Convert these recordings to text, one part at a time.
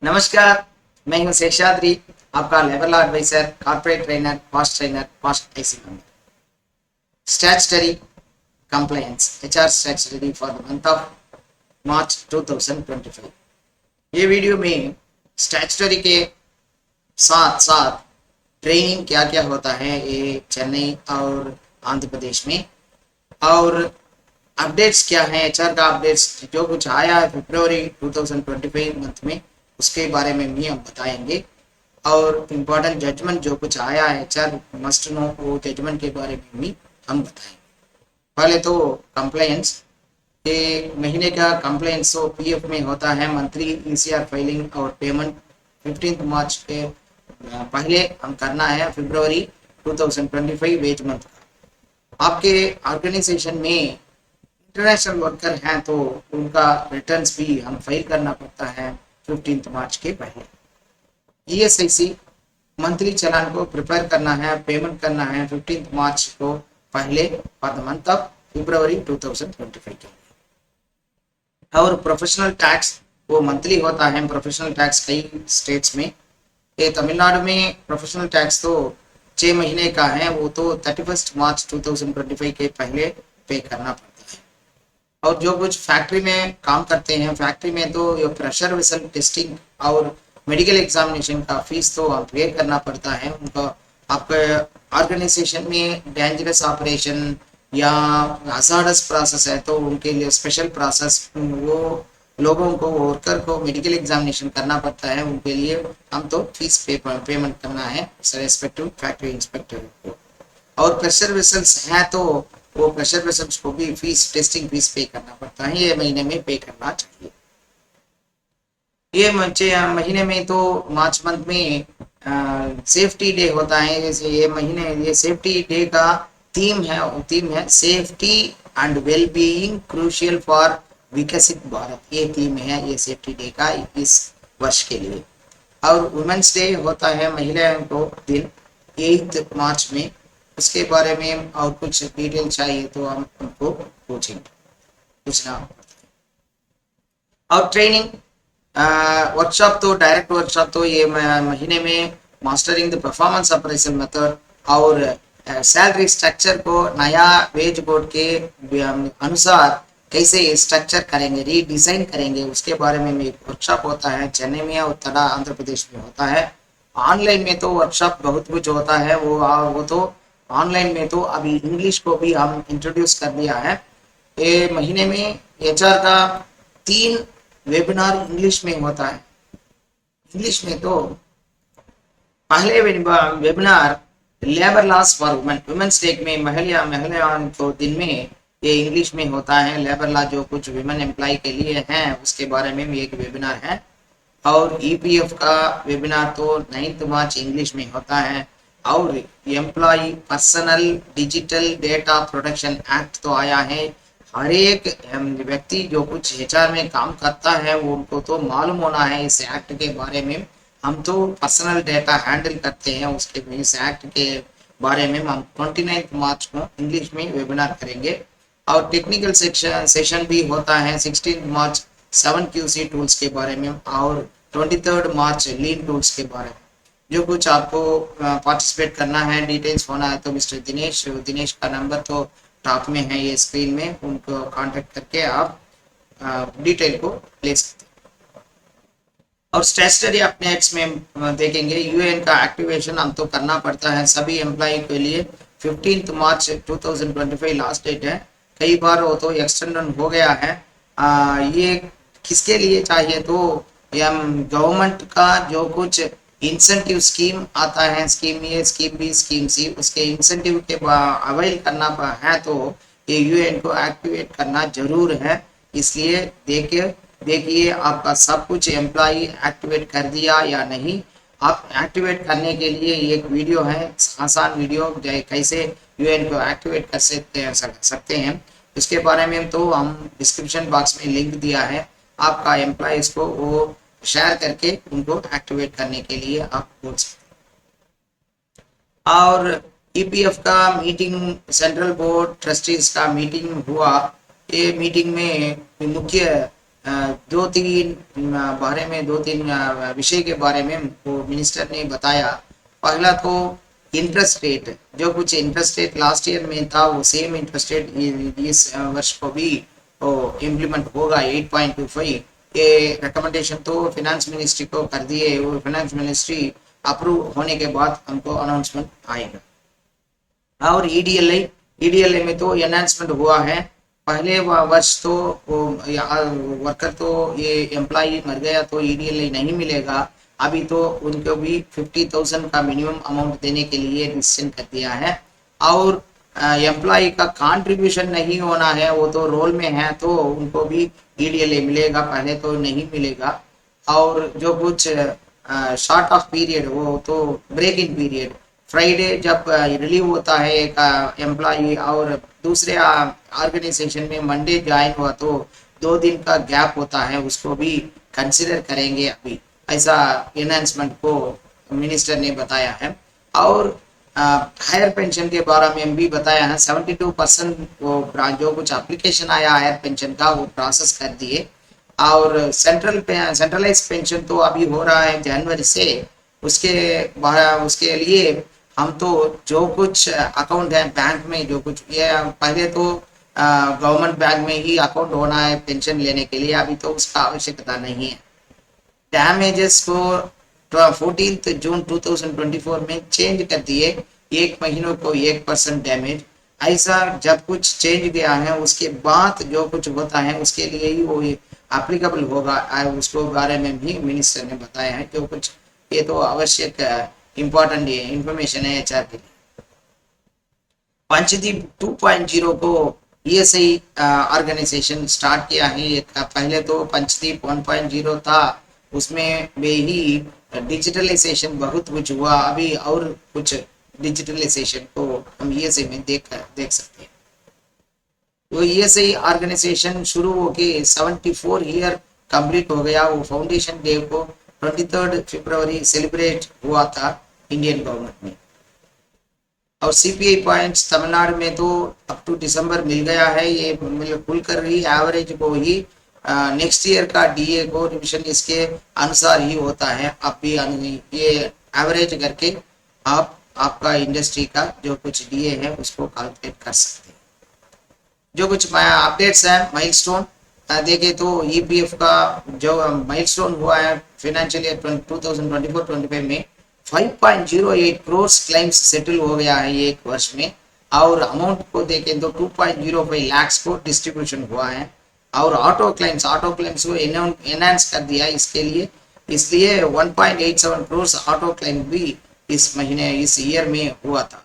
नमस्कार। मैं हूं शेषाद्री, आपका labour law adviser, corporate trainer, fast IC member. Statutory compliance HR statutory for the month of March 2025। ये video में स्टैट्यूटरी के साथ साथ ट्रेनिंग क्या क्या होता है ये चेन्नई और आंध्र प्रदेश में, और अपडेट्स क्या है, एचआर का अपडेट्स जो कुछ आया है फरवरी 2025 मंथ में, उसके बारे में भी हम बताएंगे। और इम्पोर्टेंट जजमेंट जो कुछ आया है एचआर मस्ट नो, वो जजमेंट के बारे में भी हम बताएंगे। पहले तो कंप्लायंस, ये महीने का कंप्लायंस तो पीएफ में होता है मंथली ईसीआर फाइलिंग और पेमेंट 15 मार्च के पहले हम करना है, फरवरी 2025 वेज मंथ का। आपके ऑर्गेनाइजेशन में इंटरनेशनल वर्कर हैं तो उनका रिटर्न्स भी हम फाइल करना पड़ता है 15 मार्च के पहले। ईएसआईसी मंथली चालान को प्रिपेयर करना है, पेमेंट करना है 15 मार्च को पहले for the month of February 2025 के। और प्रोफेशनल टैक्स वो मंथली होता है। प्रोफेशनल टैक्स कई स्टेट्स में, ये तमिलनाडु में प्रोफेशनल टैक्स तो 6 महीने का है, वो तो 31 मार्च 2025 के पहले पे करना पड़ता है। और जो कुछ फैक्ट्री में काम करते हैं, फैक्ट्री में तो ये प्रेशर वेसल टेस्टिंग और मेडिकल एग्जामिनेशन का फीस तो पे करना पड़ता है उनका। आपके ऑर्गेनाइजेशन में डेंजरस ऑपरेशन या हजार्डस प्रोसेस है तो उनके लिए स्पेशल प्रोसेस, वो लोगों को, वर्कर को मेडिकल एग्जामिनेशन करना पड़ता है, उनके लिए हम तो फीस पेमेंट करना है रेस्पेक्टिव फैक्ट्री इंस्पेक्टर को। और प्रेशर वेसल्स हैं तो वो प्रेशर वेसल्स को भी फीस, टेस्टिंग फीस पे करना पड़ता है, ये महीने में पे करना चाहिए। ये महीने में तो मार्च मंथ में सेफ्टी डे होता है। जैसे ये महीने, ये सेफ्टी डे का थीम है safety and well being crucial for विकसित भारत, ये थीम है ये सेफ्टी डे का इस वर्ष के लिए। और वुमेन्स डे होता है महिलाओं को दिन 8 मार्च में, उसके बारे में और कुछ डिटेल चाहिए तो हम उनको पूछना। और ट्रेनिंग वर्कशॉप तो डायरेक्ट वर्कशॉप तो ये महीने में mastering the performance appraisal method और सैलरी स्ट्रक्चर को नया वेज बोर्ड के अनुसार कैसे स्ट्रक्चर करेंगे, रीडिजाइन करेंगे, उसके बारे में एक वर्कशॉप होता है चेन्नई में और तड़ा आंध्र प्रदेश में होता है। ऑनलाइन में तो वर्कशॉप बहुत कुछ होता है, वो तो ऑनलाइन में तो अभी इंग्लिश को भी हम इंट्रोड्यूस कर दिया है। ये महीने में एचआर का 3 वेबिनार इंग्लिश में होता है। इंग्लिश में तो पहले webinar labour laws for women, women's day में महिलाओं को दिन में ये इंग्लिश में होता है। लेबर लॉ जो कुछ वुमेन एम्प्लॉय के लिए हैं उसके बारे में भी एक वेबिनार है। और ईपीएफ का वेबिनार तो 9 मार्च इंग्लिश में होता है। और employ personal digital data protection act तो आया है, हर एक व्यक्ति जो कुछ एचआर में काम करता है वो उनको तो मालूम होना है इस एक्ट के बारे में। हम तो पर्सनल डेटा हैंडल करते हैं, उसके इस एक्ट के बारे में हम 29 मार्च को इंग्लिश में वेबिनार करेंगे। और टेक्निकल सेशन भी होता है 16 मार्च 7QC टूल्स के बारे में, और 23 मार्च लीन टूल्स के बारे में। जो कुछ आपको पार्टिसिपेट करना है, डिटेल्स होना है तो मिस्टर दिनेश का नंबर तो टॉप में है ये स्क्रीन में, उनको कांटेक्ट करके आप डिटेल को ले सकते हैं। और स्टैट्यूटरी अपडेट्स में देखेंगे, यूएन का एक्टिवेशन हम तो करना पड़ता है सभी एम्प्लॉय के लिए। 15 मार्च 2025 लास्ट डेट है, कई बार वो तो एक्सटेंड हो गया है। ये किसके लिए चाहिए तो गवर्नमेंट का जो कुछ इंसेंटिव स्कीम आता है, स्कीम ए, स्कीम बी, स्कीम सी, उसके इंसेंटिव के अवेल करना है तो ये यूएन को एक्टिवेट करना जरूर है। इसलिए देखिए आपका सब कुछ एम्प्लॉय एक्टिवेट कर दिया या नहीं। आप एक्टिवेट करने के लिए एक वीडियो है, आसान वीडियो कैसे यूएन को एक्टिवेट कर सकते हैं, उसके बारे में तो हम डिस्क्रिप्शन बॉक्स में लिंक दिया है। आपका एम्प्लॉयज को वो शेयर करके उनको एक्टिवेट करने के लिए आप बोल सकते हैं। और ईपीएफ का मीटिंग, सेंट्रल बोर्ड ट्रस्टीज का मीटिंग हुआ। ये मीटिंग में मुख्य दो तीन बारे में दो तीन विषय के बारे में वो मिनिस्टर ने बताया। पहला तो इंटरेस्ट रेट, जो कुछ इंटरेस्ट रेट लास्ट ईयर में था वो सेम इंटरेस्ट रेट इस वर्ष को भी वो इम्प्लीमेंट होगा 8.25। ये रिकमेंडेशन तो फिनेंस मिनिस्ट्री को कर दिए, वो फिनेंस मिनिस्ट्री अप्रूव होने के बाद हमको अनाउंसमेंट आएगा। और ईडीएलए में तो एनहांसमेंट हुआ है। पहले वर्ष तो वर्कर तो ये एम्प्लॉय मर गया तो ईडीएलए नहीं मिलेगा। अभी तो उनको भी 50,000 का मिनिमम अमाउंट देने के लिए डिसीजन कर दिया है। और एम्प्लॉय का कंट्रीब्यूशन नहीं होना है, वो तो रोल में है तो उनको भी ईडीएलए मिलेगा, पहले तो नहीं मिलेगा। और जो कुछ शॉर्ट ऑफ पीरियड, वो तो ब्रेक इन पीरियड, फ्राइडे जब रिलीव होता है एक एम्प्लॉय और दूसरे ऑर्गेनाइजेशन में मंडे ज्वाइन हुआ तो 2 दिन का गैप होता है, उसको भी कंसिडर करेंगे अभी, ऐसा एनहांसमेंट को मिनिस्टर ने बताया है। और हायर पेंशन के बारे में भी बताया है। 72% वो जो कुछ एप्लीकेशन आया हायर पेंशन का वो प्रोसेस कर दिए। और सेंट्रलाइज पेंशन तो अभी हो रहा है जनवरी से, उसके लिए हम तो जो कुछ अकाउंट है बैंक में, जो कुछ ये पहले तो गवर्नमेंट बैंक में ही अकाउंट होना है पेंशन लेने के लिए, अभी तो उसका आवश्यकता नहीं है। डैमेजेस को 14 जून 2024 में चेंज कर दिए, एक महीनों को 1% डैमेज, ऐसा जब कुछ चेंज गया है उसके बाद जो कुछ होता है उसके लिए ही वो एप्लीकेबल होगा। उसको बारे में भी मिनिस्टर ने बताया है। जो कुछ ये तो आवश्यक इम्पोर्टेंट इंफॉर्मेशन है एचआर के लिए। पंचदीप 2.0 को ईएसआई ऑर्गेनाइजेशन स्टार्ट किया है। पहले तो पंचदीप 1.0 था, उसमें वे ही डिजिटलाइजेशन बहुत कुछ हुआ, अभी और कुछ डिजिटलाइजेशन को हम ईएसआई में देख सकते हैं। वो ईएसआई ऑर्गेनाइजेशन शुरू होके 74 ईयर कंप्लीट हो गया। वो फाउंडेशन डे को 23 फरवरी सेलिब्रेट हुआ था इंडियन गवर्नमेंट में। और सीपीआई पॉइंट्स तमिलनाडु में तो अप टू दिसंबर मिल गया है, ये खुलकर ही एवरेज को ही नेक्स्ट ईयर का डीए को रिविजन इसके अनुसार ही होता है। आप भी ये एवरेज करके आपका इंडस्ट्री का जो कुछ डीए है उसको कैलकुलेट कर सकते हैं। जो कुछ अपडेट्स है माइलस्टोन देखे तो ईपीएफ का जो माइलस्टोन हुआ है फाइनेंशियल ईयर 2024-25 में 5.08 करोड़ क्लेम्स सेटल हो गया है एक वर्ष में। और अमाउंट को देखें तो 2.05 लाख को डिस्ट्रीब्यूशन हुआ है। और ऑटो क्लेम्स को एनहांस कर दिया इसके लिए, इसलिए 1.87 करोड़ ऑटो क्लेम भी इस महीने इस ईयर में हुआ था।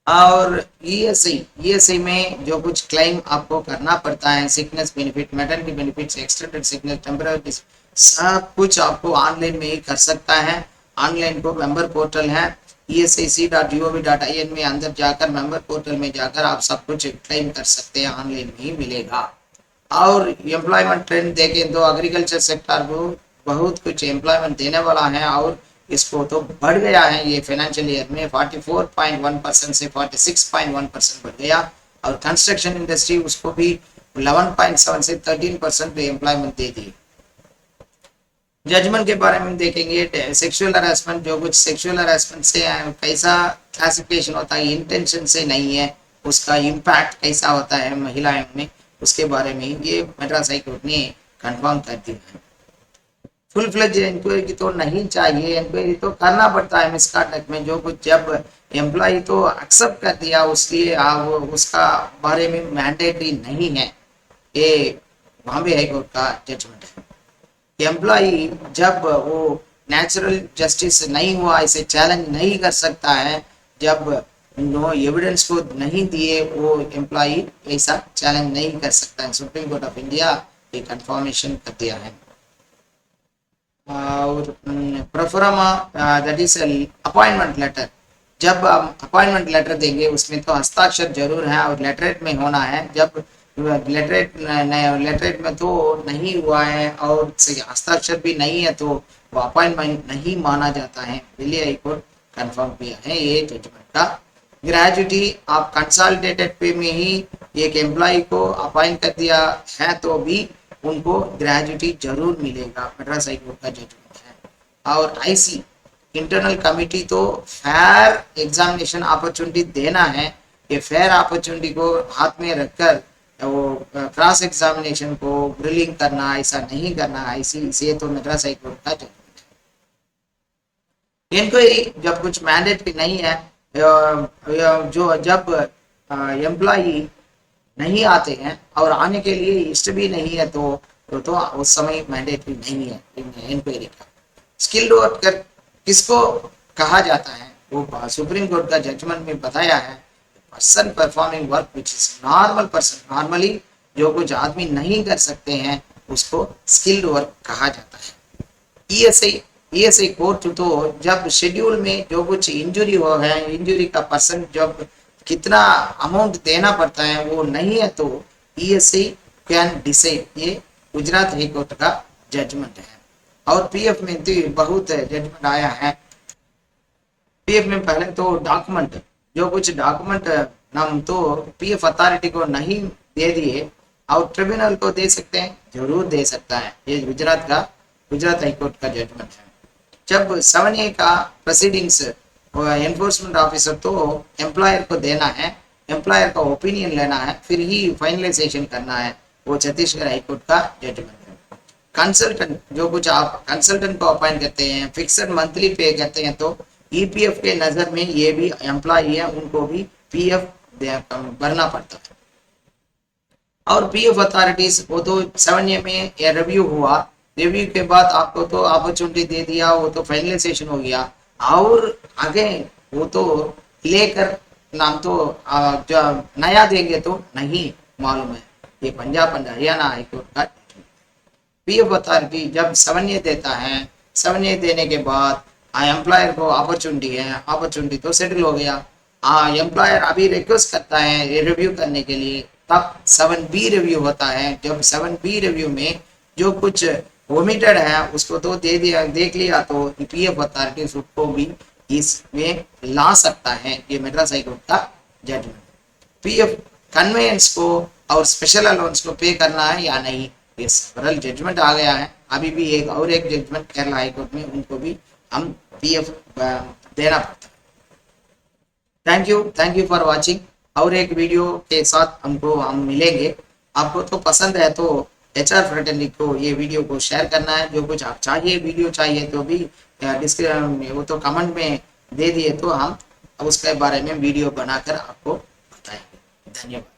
और ईएसआई में जो कुछ क्लेम आपको करना पड़ता है, sickness benefit, maternity benefits, extended sickness, temporary, सब कुछ आपको ऑनलाइन में ही कर सकता है। ऑनलाइन को मेंबर पोर्टल है ESIC.gov.in में अंदर जाकर मेंबर पोर्टल में जाकर आप सब कुछ क्लेम कर सकते हैं, ऑनलाइन में ही मिलेगा। और एम्प्लॉयमेंट ट्रेंड देखें तो एग्रीकल्चर सेक्टर को बहुत कुछ एम्प्लॉयमेंट देने वाला है और इसको तो बढ़ गया है ये फाइनेंशियल ईयर में 44.1% से 46.1% बढ़ गया। और कंस्ट्रक्शन इंडस्ट्री उसको भी 11.7 से 13% एम्प्लॉयमेंट दे दी। जजमेंट के बारे में देखेंगे, सेक्सुअल हरासमेंट, जो कुछ सेक्सुअल हरासमेंट से कैसा क्लासिफिकेशन होता है, इंटेंशन से नहीं है, उसका इम्पैक्ट कैसा होता है महिलाओं में, उसके बारे में ये मद्रास हाई कोर्ट ने कंफर्म कर दिया है। फुल फ्लेज इंक्वायरी तो नहीं चाहिए, इंक्वायरी तो करना पड़ता है मिसकंडक्ट में, जो कुछ जब एम्प्लॉय तो एक्सेप्ट कर दिया उसलिए उसका बारे में मैंडेटरी नहीं है। ये बॉम्बे हाई कोर्ट का जजमेंट है। एम्प्लॉय जब वो नेचुरल जस्टिस नहीं हुआ इसे चैलेंज नहीं कर सकता है, जब नो एविडेंस को नहीं दिए वो एम्प्लॉय ऐसा चैलेंज नहीं कर सकता है। सुप्रीम कोर्ट ऑफ इंडिया ये कंफर्मेशन कर दिया है। और proforma that is appointment letter, जब हम अपॉइंटमेंट लेटर देंगे उसमें तो हस्ताक्षर जरूर है और लेटरेट में होना है। जब लेटरेट में तो नहीं हुआ है और हस्ताक्षर भी नहीं है तो वो अपॉइंटमेंट नहीं माना जाता है। दिल्ली हाई कोर्ट कंफर्म किया है ये जजमेंट का। ग्रेजुटी आप कंसोलिडेटेड पे में ही एक एम्प्लॉय को अपॉइंट कर दिया है तो भी उनको ग्रेजुटी जरूर मिलेगा, मद्रास हाई कोर्ट का जजमेंट है। और आईसी इंटरनल कमिटी तो फेयर एग्जामिनेशन अपॉर्चुनिटी देना है, ये फेयर अपॉर्चुनिटी को हाथ में रखकर वो क्रॉस एग्जामिनेशन को ग्रिलिंग करना ऐसा नहीं करना आईसी, इसे तो मद्रास हाई कोर्ट का जजमेंट है। इंक्वायरी जब कुछ मैंडेटरी नहीं है, जो जब एम्प्लॉई नहीं आते हैं और आने के लिए इष्ट भी नहीं है तो उस समय मैंडेटरी नहीं है इंक्वायरी का। स्किल्ड वर्कर किसको कहा जाता है, वो सुप्रीम कोर्ट का जजमेंट में बताया है, person performing work which is normal person, normally जो कुछ आदमी नहीं कर सकते हैं उसको स्किल्ड वर्क कहा जाता है। ईएसआई कोर्ट तो जब शेड्यूल में जो कुछ इंजरी हो है, इंजरी का पर्सन जब कितना अमाउंट देना पड़ता है वो नहीं है तो ईएसआई कैन डिसाइड, ये गुजरात हाई कोर्ट का जजमेंट है। और पीएफ में तो बहुत जजमेंट आया है। पीएफ में पहले तो डॉक्यूमेंट, जो कुछ डॉक्यूमेंट हम तो पीएफ अथॉरिटी को नहीं दे दिए और ट्रिब्यूनल को दे सकते हैं, जरूर दे सकता है, ये गुजरात हाई कोर्ट का जजमेंट है। जब 7A का प्रोसीडिंग्स एनफोर्समेंट ऑफिसर तो एम्प्लॉयर को देना है, एम्प्लॉयर का ओपिनियन लेना है, फिर ही फाइनलाइजेशन करना है, वो छत्तीसगढ़ हाई कोर्ट का जजमेंट है। कंसल्टेंट, जो कुछ आप कंसल्टेंट को अपॉइंट करते हैं, फिक्स्ड मंथली पे करते हैं, तो ईपीएफ के नजर में ये भी एम्प्लॉई है, उनको भी पीएफ भरना पड़ता है। और पीएफ अथॉरिटीज वो तो 7A में रिव्यू हुआ, रिव्यू के बाद आपको तो अपॉर्चुनिटी दे दिया, वो तो फाइनलाइजेशन हो गया, और आगे वो तो लेकर नाम तो जो नया देंगे तो नहीं मालूम है। ये पंजाब हरियाणा हाई कोर्ट का पीएफ अथॉरिटी जब 7A देता है, 7A देने के बाद एम्प्लॉयर को अपॉर्चुनिटी है, अपॉर्चुनिटी तो सेटल हो गया, एम्प्लॉयर अभी रिक्वेस्ट करता है रिव्यू करने के लिए, तब 7B रिव्यू होता है। जब 7B रिव्यू में जो कुछ ओमिटेड है उसको तो दे दिया, देख लिया, तो पीएफ अथॉरिटी उसको भी इसमें ला सकता है। ये मद्रास हाई कोर्ट का जजमेंट। पीएफ कन्वेंस को और स्पेशल अलाउंस को पे करना है या नहीं, ये सेवरल जजमेंट आ गया है। अभी भी एक जजमेंट केरला हाई कोर्ट में, उनको भी हम पीएफ देना पड़ता है। Thank you for watching. और एक वीडियो के साथ हम मिलेंगे। आपको तो पसंद है तो HR फ्रेटर्निटी को ये वीडियो को शेयर करना है। जो कुछ आप चाहिए वीडियो चाहिए तो भी वो तो कमेंट में दे दिए तो हम उसके बारे में वीडियो बनाकर आपको बताएंगे। धन्यवाद।